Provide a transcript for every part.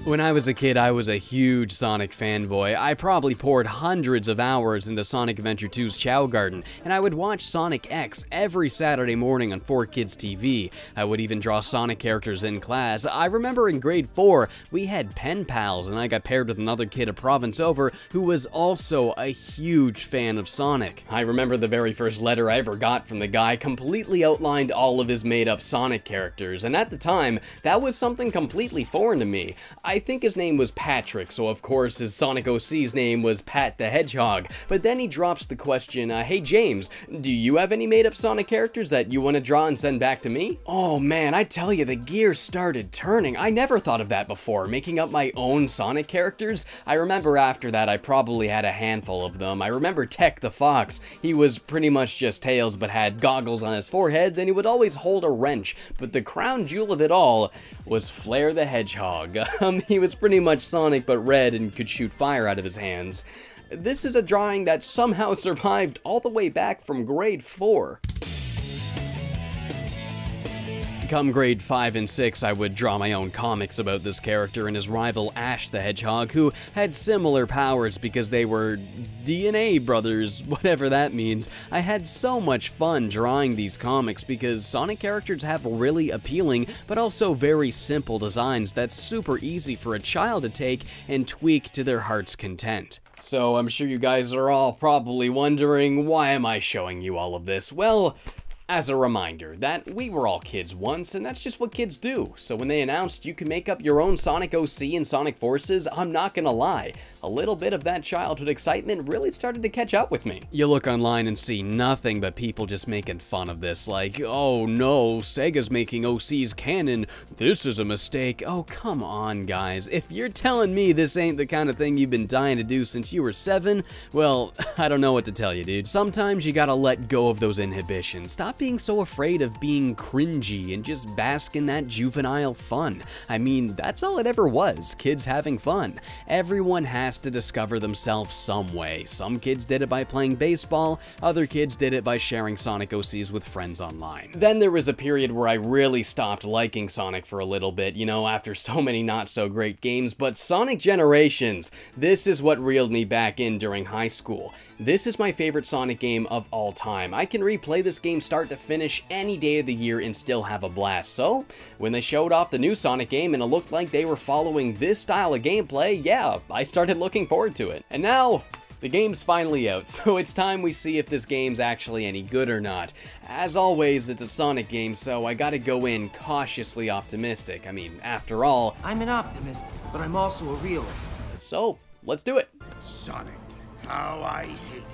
When I was a kid, I was a huge Sonic fanboy. I probably poured hundreds of hours into Sonic Adventure 2's Chow Garden, and I would watch Sonic X every Saturday morning on 4Kids TV. I would even draw Sonic characters in class. I remember in grade 4, we had pen pals, and I got paired with another kid a province over who was also a huge fan of Sonic. I remember the very first letter I ever got from the guy completely outlined all of his made-up Sonic characters, and at the time, that was something completely foreign to me. I think his name was Patrick, so of course his Sonic OC's name was Pat the Hedgehog, but then he drops the question, hey James, do you have any made-up Sonic characters that you want to draw and send back to me? Oh man, I tell you, the gears started turning. I never thought of that before, making up my own Sonic characters. I remember after that I probably had a handful of them. I remember Tech the Fox. He was pretty much just Tails but had goggles on his forehead, and he would always hold a wrench, but the crown jewel of it all was Flare the Hedgehog. He was pretty much Sonic but red and could shoot fire out of his hands. This is a drawing that somehow survived all the way back from grade 4. Come grade 5 and 6, I would draw my own comics about this character and his rival Ash the Hedgehog, who had similar powers because they were DNA brothers, whatever that means. I had so much fun drawing these comics because Sonic characters have really appealing but also very simple designs that's super easy for a child to take and tweak to their heart's content. So I'm sure you guys are all probably wondering, why am I showing you all of this? Well, as a reminder that we were all kids once, and that's just what kids do. So when they announced you can make up your own Sonic OC and Sonic Forces, I'm not gonna lie, a little bit of that childhood excitement really started to catch up with me. You look online and see nothing but people just making fun of this, like, oh no, Sega's making OCs canon, this is a mistake. Oh, come on guys, if you're telling me this ain't the kind of thing you've been dying to do since you were 7, well, I don't know what to tell you, dude. Sometimes you gotta let go of those inhibitions. Stop being so afraid of being cringy and just bask in that juvenile fun. I mean, that's all it ever was, kids having fun. Everyone has to discover themselves some way. Some kids did it by playing baseball, other kids did it by sharing Sonic OCs with friends online. Then there was a period where I really stopped liking Sonic for a little bit, you know, after so many not so great games, but Sonic Generations, this is what reeled me back in during high school. This is my favorite Sonic game of all time. I can replay this game start to finish any day of the year and still have a blast. So when they showed off the new Sonic game and it looked like they were following this style of gameplay, yeah, I started looking forward to it. And now the game's finally out, so it's time we see if this game's actually any good or not. As always, it's a Sonic game, so I gotta go in cautiously optimistic. I mean, after all, I'm an optimist, but I'm also a realist. So let's do it. Sonic, how I hate him.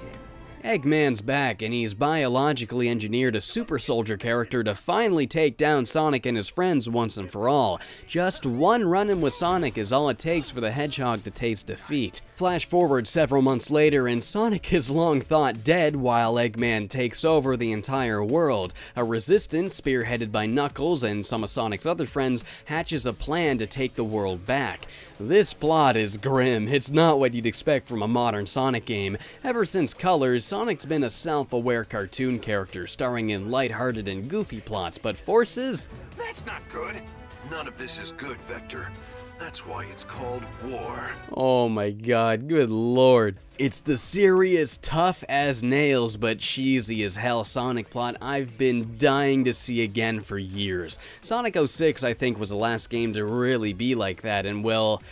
Eggman's back, and he's biologically engineered a super soldier character to finally take down Sonic and his friends once and for all. Just one run-in with Sonic is all it takes for the Hedgehog to taste defeat. Flash forward several months later, and Sonic is long thought dead while Eggman takes over the entire world. A resistance, spearheaded by Knuckles and some of Sonic's other friends, hatches a plan to take the world back. This plot is grim. It's not what you'd expect from a modern Sonic game. Ever since Colors, Sonic's been a self-aware cartoon character, starring in lighthearted and goofy plots, but Forces? That's not good. None of this is good, Vector. That's why it's called war. Oh my god, good lord. It's the serious, tough as nails, but cheesy as hell Sonic plot I've been dying to see again for years. Sonic 06, I think, was the last game to really be like that, and well,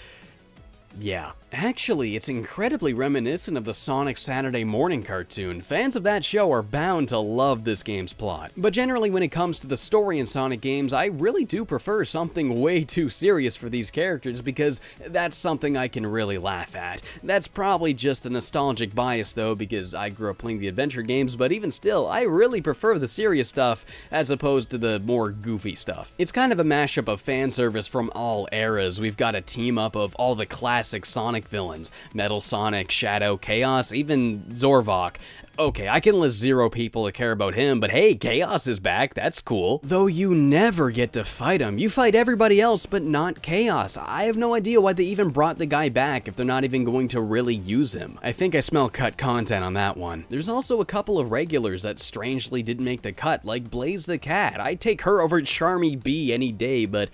yeah. Actually, it's incredibly reminiscent of the Sonic Saturday morning cartoon. Fans of that show are bound to love this game's plot. But generally, when it comes to the story in Sonic games, I really do prefer something way too serious for these characters because that's something I can really laugh at. That's probably just a nostalgic bias though, because I grew up playing the adventure games, but even still, I really prefer the serious stuff as opposed to the more goofy stuff. It's kind of a mashup of fan service from all eras. We've got a team up of all the classic Sonic villains, Metal Sonic, Shadow, Chaos, even Zorvok. Okay, I can list 0 people that care about him, but hey, Chaos is back, that's cool. Though you never get to fight him. You fight everybody else, but not Chaos. I have no idea why they even brought the guy back if they're not even going to really use him. I think I smell cut content on that one. There's also a couple of regulars that strangely didn't make the cut, like Blaze the Cat. I'd take her over Charmy B any day, but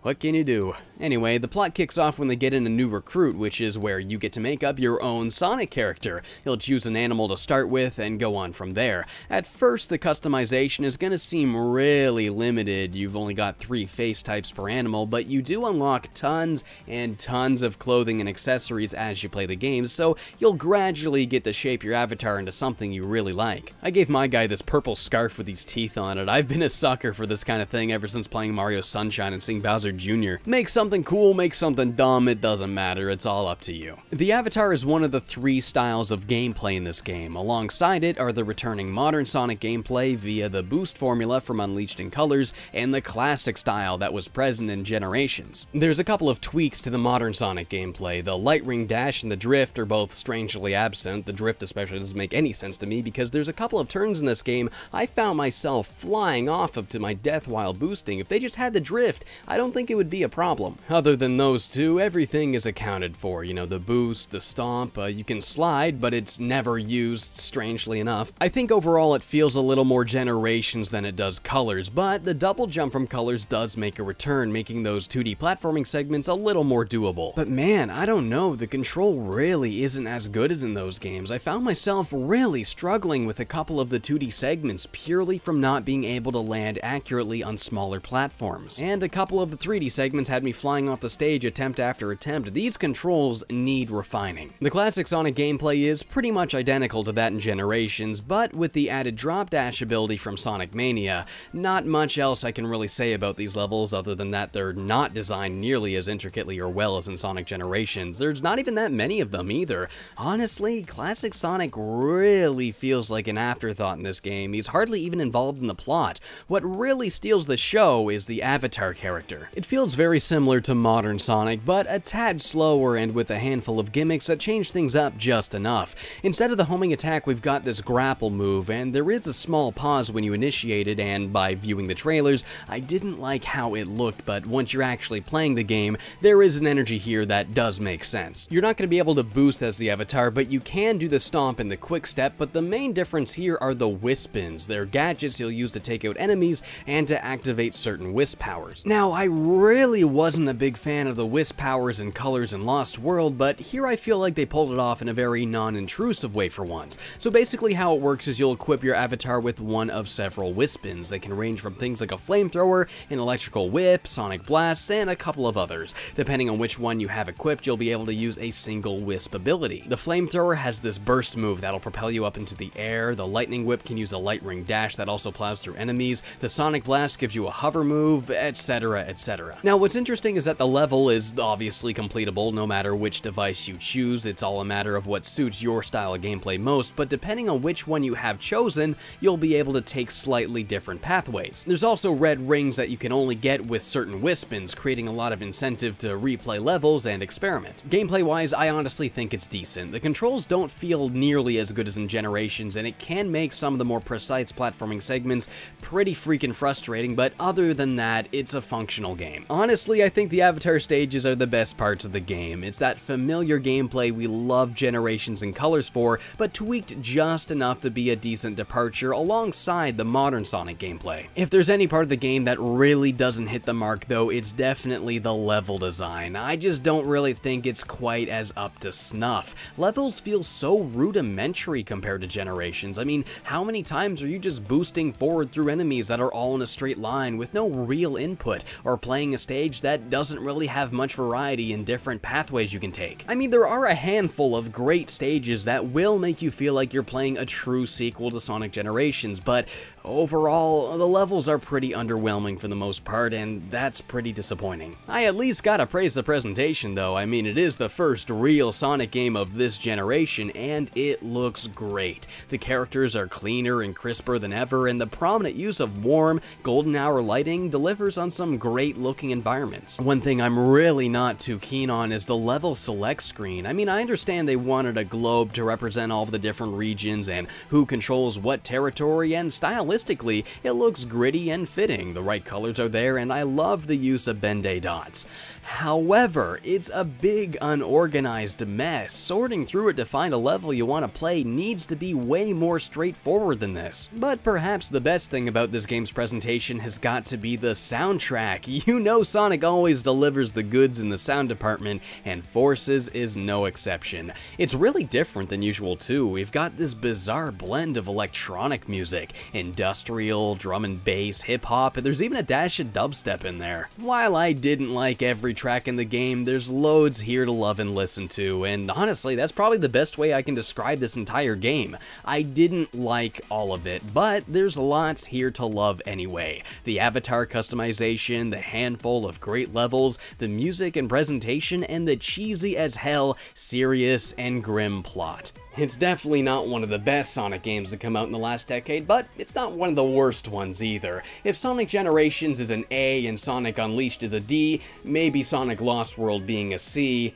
what can you do? Anyway, the plot kicks off when they get in a new recruit, which is where you get to make up your own Sonic character. You'll choose an animal to start with and go on from there. At first, the customization is going to seem really limited. You've only got 3 face types per animal, but you do unlock tons and tons of clothing and accessories as you play the game, so you'll gradually get to shape your avatar into something you really like. I gave my guy this purple scarf with these teeth on it. I've been a sucker for this kind of thing ever since playing Mario Sunshine and seeing Bowser Jr. Make something cool, make something dumb, it doesn't matter, it's all up to you. The avatar is one of the 3 styles of gameplay in this game. Alongside it are the returning modern Sonic gameplay via the boost formula from Unleashed in Colors and the classic style that was present in Generations. There's a couple of tweaks to the modern Sonic gameplay. The light ring dash and the drift are both strangely absent. The drift especially doesn't make any sense to me because there's a couple of turns in this game I found myself flying off of to my death while boosting. If they just had the drift, I don't think it would be a problem. Other than those two, everything is accounted for. You know, the boost, the stomp, you can slide, but it's never used, strangely enough. I think overall it feels a little more Generations than it does Colors, but the double jump from Colors does make a return, making those 2D platforming segments a little more doable. But man, I don't know, the control really isn't as good as in those games. I found myself really struggling with a couple of the 2D segments purely from not being able to land accurately on smaller platforms. And a couple of the 3D segments had me flying off the stage attempt after attempt. These controls need refining. The classic Sonic gameplay is pretty much identical to that in Generations, but with the added drop dash ability from Sonic Mania. Not much else I can really say about these levels other than that they're not designed nearly as intricately or well as in Sonic Generations. There's not even that many of them either. Honestly, classic Sonic really feels like an afterthought in this game. He's hardly even involved in the plot. What really steals the show is the avatar character. It feels very similar to modern Sonic, but a tad slower and with a handful of gimmicks that change things up just enough. Instead of the homing attack, we've got this grapple move, and there is a small pause when you initiate it, and by viewing the trailers, I didn't like how it looked, but once you're actually playing the game, there is an energy here that does make sense. You're not going to be able to boost as the avatar, but you can do the stomp and the quick step, but the main difference here are the Wispins. They're gadgets you'll use to take out enemies and to activate certain Wisp powers. Now, I really wasn't a big fan of the Wisp powers in Colors and Lost World, but here I feel like they pulled it off in a very non-intrusive way for once. So basically how it works is you'll equip your avatar with one of several Wispins. They can range from things like a flamethrower, an electrical whip, sonic blasts, and a couple of others. Depending on which one you have equipped, you'll be able to use a single Wisp ability. The flamethrower has this burst move that'll propel you up into the air, the lightning whip can use a light ring dash that also plows through enemies, the sonic blast gives you a hover move, etc, etc. Now what's interesting is that the level is obviously completable no matter which device you choose. It's all a matter of what suits your style of gameplay most, but depending on which one you have chosen, you'll be able to take slightly different pathways. There's also red rings that you can only get with certain Wispins, creating a lot of incentive to replay levels and experiment. Gameplay-wise, I honestly think it's decent. The controls don't feel nearly as good as in Generations, and it can make some of the more precise platforming segments pretty freaking frustrating, but other than that, it's a functional game. Honestly, I think the avatar stages are the best parts of the game. It's that familiar gameplay we love Generations and Colors for, but tweaked just enough to be a decent departure alongside the modern Sonic gameplay. If there's any part of the game that really doesn't hit the mark though, it's definitely the level design. I just don't really think it's quite as up to snuff. Levels feel so rudimentary compared to Generations. I mean, how many times are you just boosting forward through enemies that are all in a straight line with no real input, or playing a stage that doesn't really have much variety in different pathways you can take? I mean, there are a handful of great stages that will make you feel like you're playing a true sequel to Sonic Generations, but overall, the levels are pretty underwhelming for the most part, and that's pretty disappointing. I at least gotta praise the presentation though. I mean, it is the first real Sonic game of this generation, and it looks great. The characters are cleaner and crisper than ever, and the prominent use of warm, golden hour lighting delivers on some great looking environments. One thing I'm really not too keen on is the level select screen. I mean, I understand they wanted a globe to represent all of the different regions and who controls what territory, and stylistically stylistically, it looks gritty and fitting. The right colors are there, and I love the use of Ben-Day dots. However, it's a big unorganized mess. Sorting through it to find a level you want to play needs to be way more straightforward than this. But perhaps the best thing about this game's presentation has got to be the soundtrack. You know Sonic always delivers the goods in the sound department, and Forces is no exception. It's really different than usual too. We've got this bizarre blend of electronic music, industrial, drum and bass, hip-hop, and there's even a dash of dubstep in there. While I didn't like every track in the game, there's loads here to love and listen to, and honestly, that's probably the best way I can describe this entire game. I didn't like all of it, but there's lots here to love anyway. The avatar customization, the handful of great levels, the music and presentation, and the cheesy as hell, serious and grim plot. It's definitely not one of the best Sonic games that come out in the last decade, but it's not one of the worst ones either. If Sonic Generations is an A and Sonic Unleashed is a D, maybe Sonic Lost World being a C,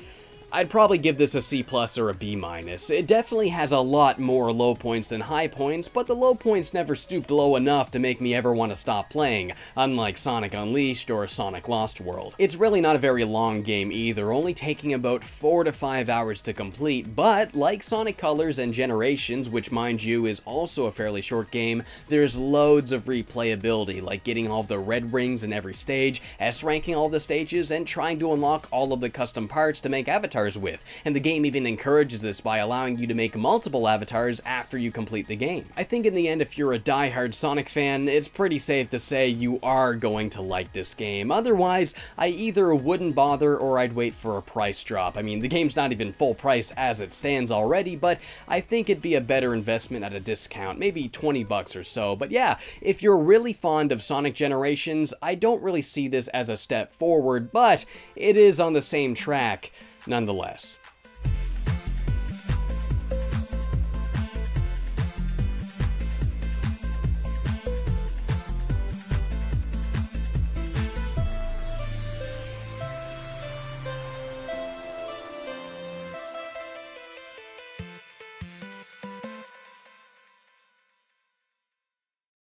I'd probably give this a C+ or a B-. It definitely has a lot more low points than high points, but the low points never stooped low enough to make me ever want to stop playing, unlike Sonic Unleashed or Sonic Lost World. It's really not a very long game either, only taking about 4 to 5 hours to complete, but like Sonic Colors and Generations, which mind you is also a fairly short game, there's loads of replayability, like getting all of the red rings in every stage, S-ranking all the stages, and trying to unlock all of the custom parts to make avatars with, and the game even encourages this by allowing you to make multiple avatars after you complete the game. I think in the end, if you're a die-hard Sonic fan, it's pretty safe to say you are going to like this game. Otherwise, I either wouldn't bother or I'd wait for a price drop. I mean, the game's not even full price as it stands already, but I think it'd be a better investment at a discount, maybe 20 bucks or so. But yeah, if you're really fond of Sonic Generations, I don't really see this as a step forward, but it is on the same track nonetheless.